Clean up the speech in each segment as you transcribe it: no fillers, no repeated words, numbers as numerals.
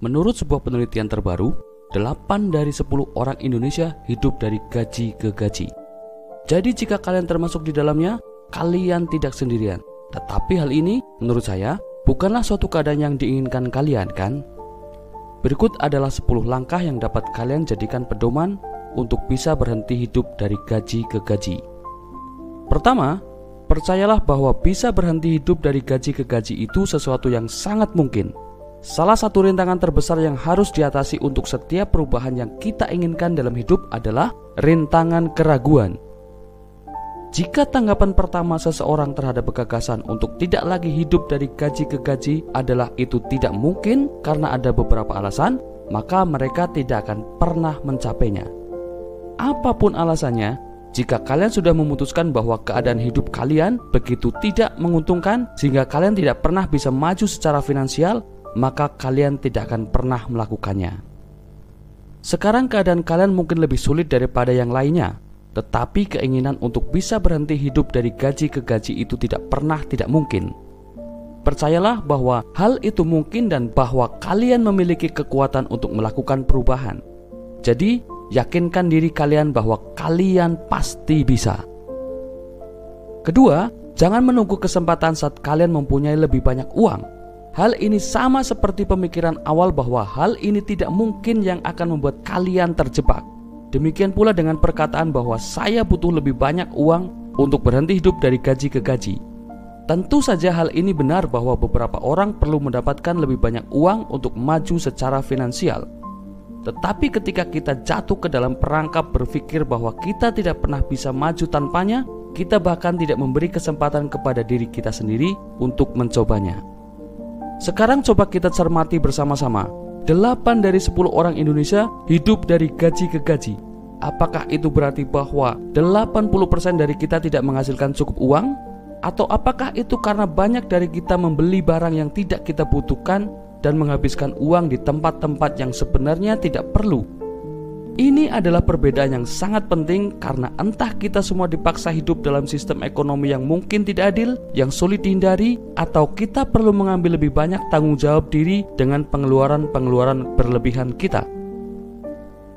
Menurut sebuah penelitian terbaru, 8 dari 10 orang Indonesia hidup dari gaji ke gaji. Jadi jika kalian termasuk di dalamnya, kalian tidak sendirian. Tetapi hal ini, menurut saya, bukanlah suatu keadaan yang diinginkan kalian, kan? Berikut adalah 10 langkah yang dapat kalian jadikan pedoman untuk bisa berhenti hidup dari gaji ke gaji. Pertama, percayalah bahwa bisa berhenti hidup dari gaji ke gaji itu sesuatu yang sangat mungkin. Salah satu rintangan terbesar yang harus diatasi untuk setiap perubahan yang kita inginkan dalam hidup adalah rintangan keraguan. Jika tanggapan pertama seseorang terhadap gagasan untuk tidak lagi hidup dari gaji ke gaji adalah itu tidak mungkin karena ada beberapa alasan, maka mereka tidak akan pernah mencapainya. Apapun alasannya, jika kalian sudah memutuskan bahwa keadaan hidup kalian begitu tidak menguntungkan sehingga kalian tidak pernah bisa maju secara finansial, maka kalian tidak akan pernah melakukannya. Sekarang keadaan kalian mungkin lebih sulit daripada yang lainnya, tetapi keinginan untuk bisa berhenti hidup dari gaji ke gaji itu tidak mungkin. Percayalah bahwa hal itu mungkin dan bahwa kalian memiliki kekuatan untuk melakukan perubahan. Jadi, yakinkan diri kalian bahwa kalian pasti bisa. Kedua, jangan menunggu kesempatan saat kalian mempunyai lebih banyak uang. Hal ini sama seperti pemikiran awal bahwa hal ini tidak mungkin yang akan membuat kalian terjebak. Demikian pula dengan perkataan bahwa saya butuh lebih banyak uang untuk berhenti hidup dari gaji ke gaji. Tentu saja hal ini benar bahwa beberapa orang perlu mendapatkan lebih banyak uang untuk maju secara finansial. Tetapi ketika kita jatuh ke dalam perangkap berpikir bahwa kita tidak pernah bisa maju tanpanya, kita bahkan tidak memberi kesempatan kepada diri kita sendiri untuk mencobanya. Sekarang coba kita cermati bersama-sama. 8 dari 10 orang Indonesia hidup dari gaji ke gaji. Apakah itu berarti bahwa 80% dari kita tidak menghasilkan cukup uang? Atau apakah itu karena banyak dari kita membeli barang yang tidak kita butuhkan dan menghabiskan uang di tempat-tempat yang sebenarnya tidak perlu? Ini adalah perbedaan yang sangat penting karena entah kita semua dipaksa hidup dalam sistem ekonomi yang mungkin tidak adil, yang sulit dihindari, atau kita perlu mengambil lebih banyak tanggung jawab diri dengan pengeluaran berlebihan kita.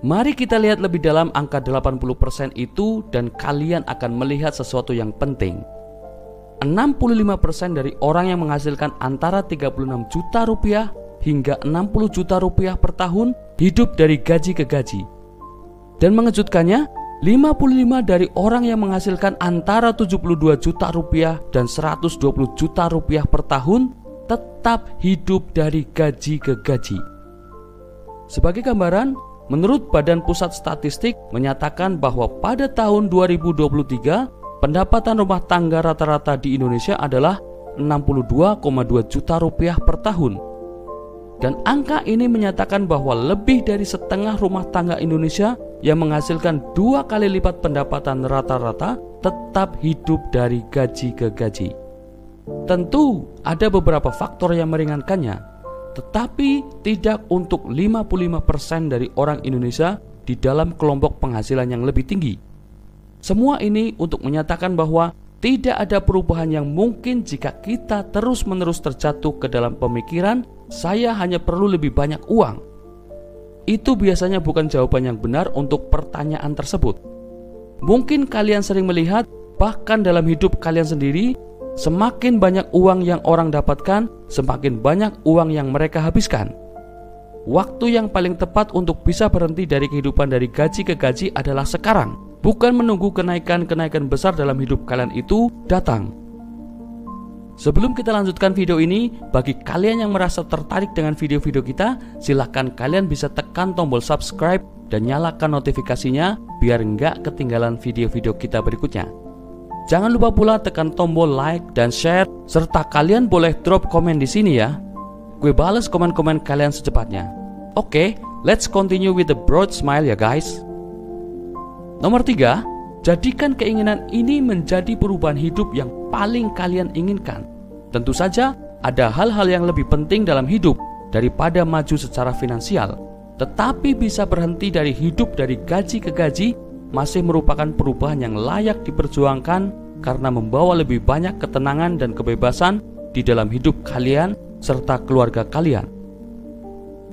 Mari kita lihat lebih dalam angka 80% itu dan kalian akan melihat sesuatu yang penting. 65% dari orang yang menghasilkan antara 36 juta rupiah hingga 60 juta rupiah per tahun hidup dari gaji ke gaji. Dan mengejutkannya, 55 dari orang yang menghasilkan antara 72 juta rupiah dan 120 juta rupiah per tahun tetap hidup dari gaji ke gaji. Sebagai gambaran, menurut Badan Pusat Statistik menyatakan bahwa pada tahun 2023, pendapatan rumah tangga rata-rata di Indonesia adalah 62,2 juta rupiah per tahun. Dan angka ini menyatakan bahwa lebih dari setengah rumah tangga Indonesia yang menghasilkan 2 kali lipat pendapatan rata-rata tetap hidup dari gaji ke gaji. Tentu ada beberapa faktor yang meringankannya, tetapi tidak untuk 55% dari orang Indonesia di dalam kelompok penghasilan yang lebih tinggi. Semua ini untuk menyatakan bahwa tidak ada perubahan yang mungkin jika kita terus-menerus terjatuh ke dalam pemikiran saya hanya perlu lebih banyak uang. Itu biasanya bukan jawaban yang benar untuk pertanyaan tersebut. Mungkin kalian sering melihat bahkan dalam hidup kalian sendiri, semakin banyak uang yang orang dapatkan, semakin banyak uang yang mereka habiskan. Waktu yang paling tepat untuk bisa berhenti dari kehidupan dari gaji ke gaji adalah sekarang, bukan menunggu kenaikan-kenaikan besar dalam hidup kalian itu datang. Sebelum kita lanjutkan video ini, bagi kalian yang merasa tertarik dengan video-video kita, silahkan kalian bisa tekan tombol subscribe dan nyalakan notifikasinya biar nggak ketinggalan video-video kita berikutnya. Jangan lupa pula tekan tombol like dan share, serta kalian boleh drop komen di sini ya. Gue balas komen-komen kalian secepatnya. Oke, let's continue with the broad smile ya guys. Nomor 3, jadikan keinginan ini menjadi perubahan hidup yang paling kalian inginkan. Tentu saja ada hal-hal yang lebih penting dalam hidup daripada maju secara finansial. Tetapi bisa berhenti dari hidup dari gaji ke gaji masih merupakan perubahan yang layak diperjuangkan karena membawa lebih banyak ketenangan dan kebebasan di dalam hidup kalian serta keluarga kalian.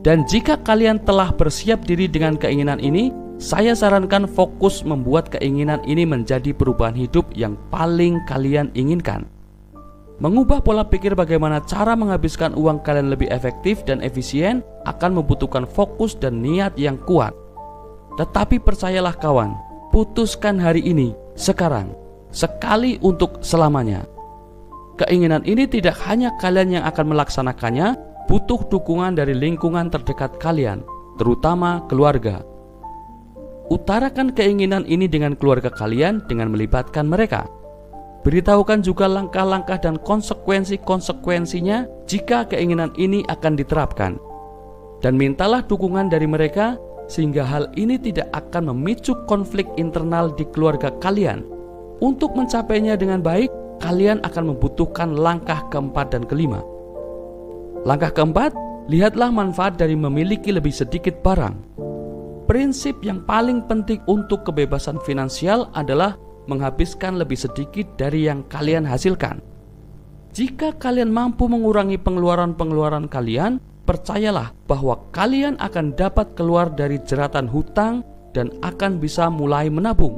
Dan jika kalian telah bersiap diri dengan keinginan ini, saya sarankan fokus membuat keinginan ini menjadi perubahan hidup yang paling kalian inginkan. Mengubah pola pikir bagaimana cara menghabiskan uang kalian lebih efektif dan efisien akan membutuhkan fokus dan niat yang kuat. Tetapi percayalah kawan, putuskan hari ini, sekarang, sekali untuk selamanya. Keinginan ini tidak hanya kalian yang akan melaksanakannya, butuh dukungan dari lingkungan terdekat kalian, terutama keluarga. Utarakan keinginan ini dengan keluarga kalian dengan melibatkan mereka. Beritahukan juga langkah-langkah dan konsekuensi-konsekuensinya jika keinginan ini akan diterapkan. Dan mintalah dukungan dari mereka sehingga hal ini tidak akan memicu konflik internal di keluarga kalian. Untuk mencapainya dengan baik, kalian akan membutuhkan langkah keempat dan kelima. Langkah keempat, lihatlah manfaat dari memiliki lebih sedikit barang. Prinsip yang paling penting untuk kebebasan finansial adalah menghabiskan lebih sedikit dari yang kalian hasilkan. Jika kalian mampu mengurangi pengeluaran-pengeluaran kalian, percayalah bahwa kalian akan dapat keluar dari jeratan hutang dan akan bisa mulai menabung.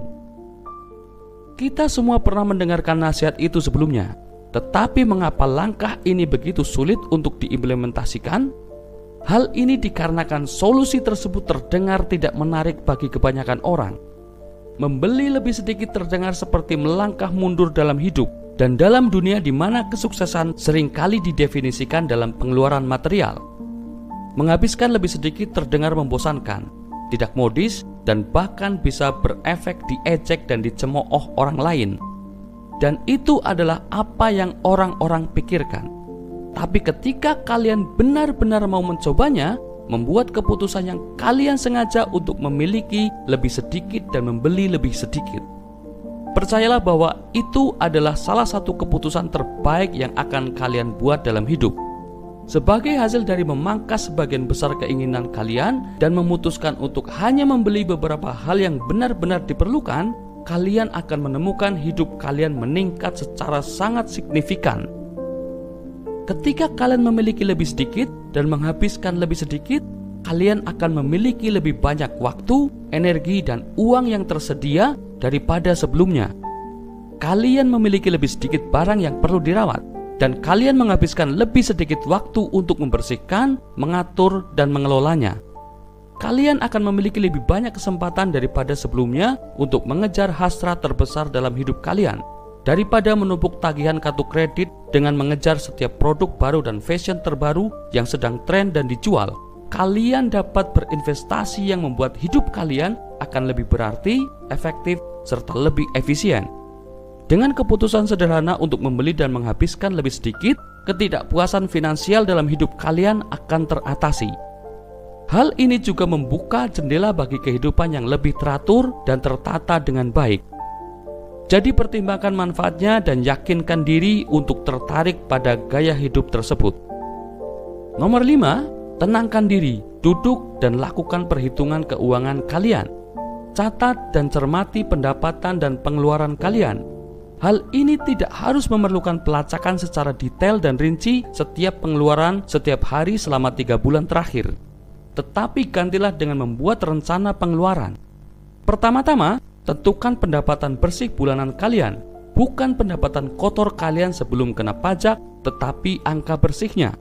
Kita semua pernah mendengarkan nasihat itu sebelumnya, tetapi mengapa langkah ini begitu sulit untuk diimplementasikan? Hal ini dikarenakan solusi tersebut terdengar tidak menarik bagi kebanyakan orang. Membeli lebih sedikit terdengar seperti melangkah mundur dalam hidup dan dalam dunia di mana kesuksesan seringkali didefinisikan dalam pengeluaran material. Menghabiskan lebih sedikit terdengar membosankan, tidak modis, dan bahkan bisa berefek diejek dan dicemooh orang lain. Dan itu adalah apa yang orang-orang pikirkan. Tapi ketika kalian benar-benar mau mencobanya, membuat keputusan yang kalian sengaja untuk memiliki lebih sedikit dan membeli lebih sedikit, percayalah bahwa itu adalah salah satu keputusan terbaik yang akan kalian buat dalam hidup. Sebagai hasil dari memangkas sebagian besar keinginan kalian dan memutuskan untuk hanya membeli beberapa hal yang benar-benar diperlukan, kalian akan menemukan hidup kalian meningkat secara sangat signifikan. Ketika kalian memiliki lebih sedikit dan menghabiskan lebih sedikit, kalian akan memiliki lebih banyak waktu, energi, dan uang yang tersedia daripada sebelumnya. Kalian memiliki lebih sedikit barang yang perlu dirawat, dan kalian menghabiskan lebih sedikit waktu untuk membersihkan, mengatur, dan mengelolanya. Kalian akan memiliki lebih banyak kesempatan daripada sebelumnya untuk mengejar hasrat terbesar dalam hidup kalian. Daripada menumpuk tagihan kartu kredit dengan mengejar setiap produk baru dan fashion terbaru yang sedang tren dan dijual, kalian dapat berinvestasi yang membuat hidup kalian akan lebih berarti, efektif, serta lebih efisien. Dengan keputusan sederhana untuk membeli dan menghabiskan lebih sedikit, ketidakpuasan finansial dalam hidup kalian akan teratasi. Hal ini juga membuka jendela bagi kehidupan yang lebih teratur dan tertata dengan baik. Jadi pertimbangkan manfaatnya dan yakinkan diri untuk tertarik pada gaya hidup tersebut. Nomor 5, tenangkan diri, duduk dan lakukan perhitungan keuangan kalian. Catat dan cermati pendapatan dan pengeluaran kalian. Hal ini tidak harus memerlukan pelacakan secara detail dan rinci setiap pengeluaran setiap hari selama 3 bulan terakhir. Tetapi gantilah dengan membuat rencana pengeluaran. Pertama-tama, tentukan pendapatan bersih bulanan kalian, bukan pendapatan kotor kalian sebelum kena pajak, tetapi angka bersihnya.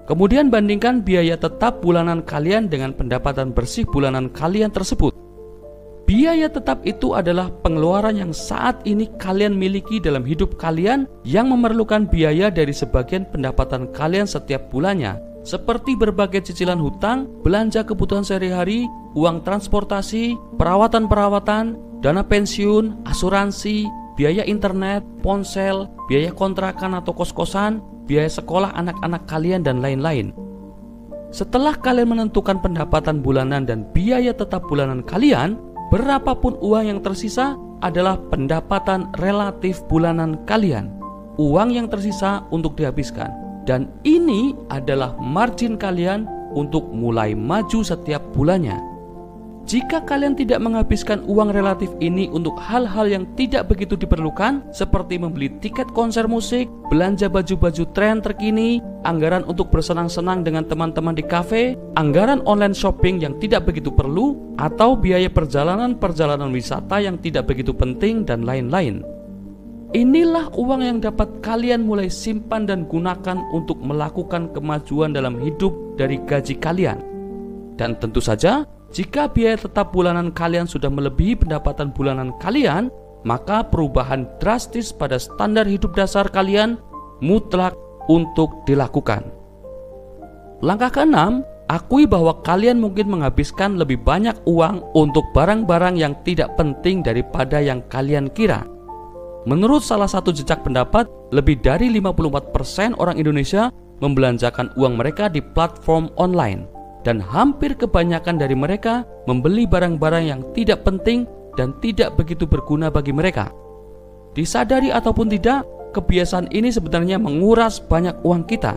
Kemudian bandingkan biaya tetap bulanan kalian dengan pendapatan bersih bulanan kalian tersebut. Biaya tetap itu adalah pengeluaran yang saat ini kalian miliki dalam hidup kalian yang memerlukan biaya dari sebagian pendapatan kalian setiap bulannya, seperti berbagai cicilan hutang, belanja kebutuhan sehari-hari, uang transportasi, perawatan-perawatan, dana pensiun, asuransi, biaya internet, ponsel, biaya kontrakan atau kos-kosan, biaya sekolah anak-anak kalian, dan lain-lain. Setelah kalian menentukan pendapatan bulanan dan biaya tetap bulanan kalian, berapapun uang yang tersisa adalah pendapatan relatif bulanan kalian, uang yang tersisa untuk dihabiskan. Dan ini adalah margin kalian untuk mulai maju setiap bulannya. Jika kalian tidak menghabiskan uang relatif ini untuk hal-hal yang tidak begitu diperlukan, seperti membeli tiket konser musik, belanja baju-baju tren terkini, anggaran untuk bersenang-senang dengan teman-teman di kafe, anggaran online shopping yang tidak begitu perlu, atau biaya perjalanan wisata yang tidak begitu penting, dan lain-lain. Inilah uang yang dapat kalian mulai simpan dan gunakan untuk melakukan kemajuan dalam hidup dari gaji kalian. Dan tentu saja, jika biaya tetap bulanan kalian sudah melebihi pendapatan bulanan kalian, maka perubahan drastis pada standar hidup dasar kalian mutlak untuk dilakukan. Langkah ke-6, akui bahwa kalian mungkin menghabiskan lebih banyak uang untuk barang-barang yang tidak penting daripada yang kalian kira. Menurut salah satu jejak pendapat, lebih dari 54% orang Indonesia membelanjakan uang mereka di platform online. Dan hampir kebanyakan dari mereka membeli barang-barang yang tidak penting dan tidak begitu berguna bagi mereka. Disadari ataupun tidak, kebiasaan ini sebenarnya menguras banyak uang kita.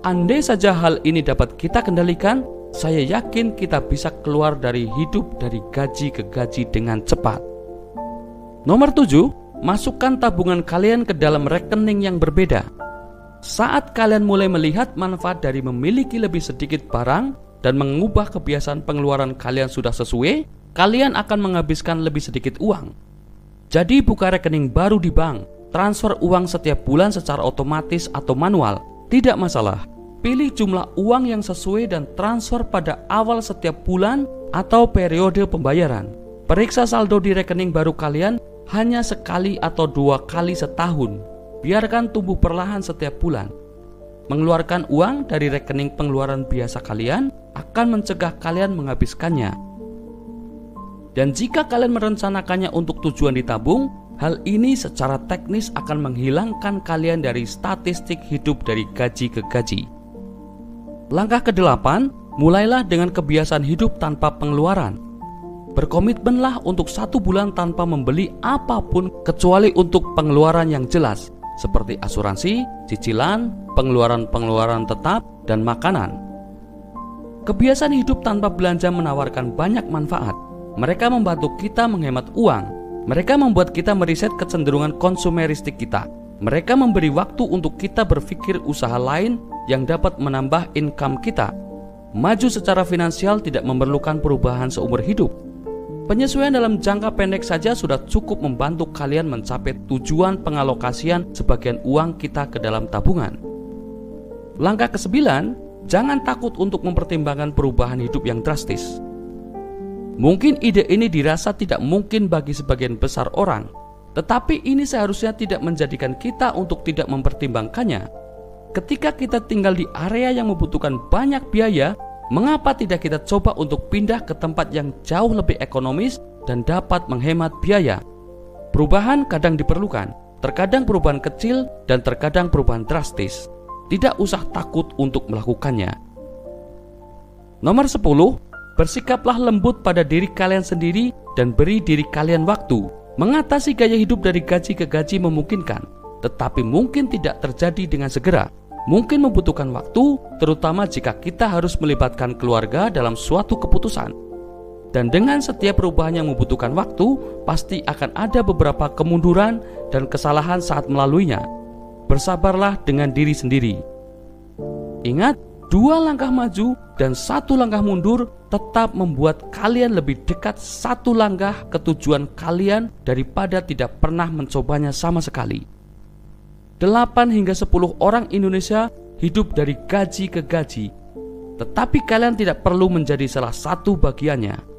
Andai saja hal ini dapat kita kendalikan, saya yakin kita bisa keluar dari hidup dari gaji ke gaji dengan cepat. Nomor 7, masukkan tabungan kalian ke dalam rekening yang berbeda. Saat kalian mulai melihat manfaat dari memiliki lebih sedikit barang dan mengubah kebiasaan pengeluaran kalian sudah sesuai, kalian akan menghabiskan lebih sedikit uang. Jadi buka rekening baru di bank, transfer uang setiap bulan secara otomatis atau manual, tidak masalah. Pilih jumlah uang yang sesuai dan transfer pada awal setiap bulan atau periode pembayaran. Periksa saldo di rekening baru kalian hanya sekali atau 2 kali setahun. Biarkan tumbuh perlahan setiap bulan. Mengeluarkan uang dari rekening pengeluaran biasa kalian akan mencegah kalian menghabiskannya. Dan jika kalian merencanakannya untuk tujuan ditabung, hal ini secara teknis akan menghilangkan kalian dari statistik hidup dari gaji ke gaji. Langkah ke-8, mulailah dengan kebiasaan hidup tanpa pengeluaran. Berkomitmenlah untuk 1 bulan tanpa membeli apapun kecuali untuk pengeluaran yang jelas, seperti asuransi, cicilan, pengeluaran-pengeluaran tetap, dan makanan. Kebiasaan hidup tanpa belanja menawarkan banyak manfaat. Mereka membantu kita menghemat uang. Mereka membuat kita meriset kecenderungan konsumeristik kita. Mereka memberi waktu untuk kita berpikir usaha lain yang dapat menambah income kita. Maju secara finansial tidak memerlukan perubahan seumur hidup. Penyesuaian dalam jangka pendek saja sudah cukup membantu kalian mencapai tujuan pengalokasian sebagian uang kita ke dalam tabungan. Langkah ke-9, jangan takut untuk mempertimbangkan perubahan hidup yang drastis. Mungkin ide ini dirasa tidak mungkin bagi sebagian besar orang, tetapi ini seharusnya tidak menjadikan kita untuk tidak mempertimbangkannya. Ketika kita tinggal di area yang membutuhkan banyak biaya, mengapa tidak kita coba untuk pindah ke tempat yang jauh lebih ekonomis dan dapat menghemat biaya? Perubahan kadang diperlukan, terkadang perubahan kecil dan terkadang perubahan drastis. Tidak usah takut untuk melakukannya. Nomor 10, bersikaplah lembut pada diri kalian sendiri dan beri diri kalian waktu. Mengatasi gaya hidup dari gaji ke gaji memungkinkan, tetapi mungkin tidak terjadi dengan segera. Mungkin membutuhkan waktu, terutama jika kita harus melibatkan keluarga dalam suatu keputusan. Dan dengan setiap perubahan yang membutuhkan waktu, pasti akan ada beberapa kemunduran dan kesalahan saat melaluinya. Bersabarlah dengan diri sendiri. Ingat, 2 langkah maju dan 1 langkah mundur tetap membuat kalian lebih dekat 1 langkah ke tujuan kalian daripada tidak pernah mencobanya sama sekali. 8 hingga 10 orang Indonesia hidup dari gaji ke gaji, tetapi kalian tidak perlu menjadi salah satu bagiannya.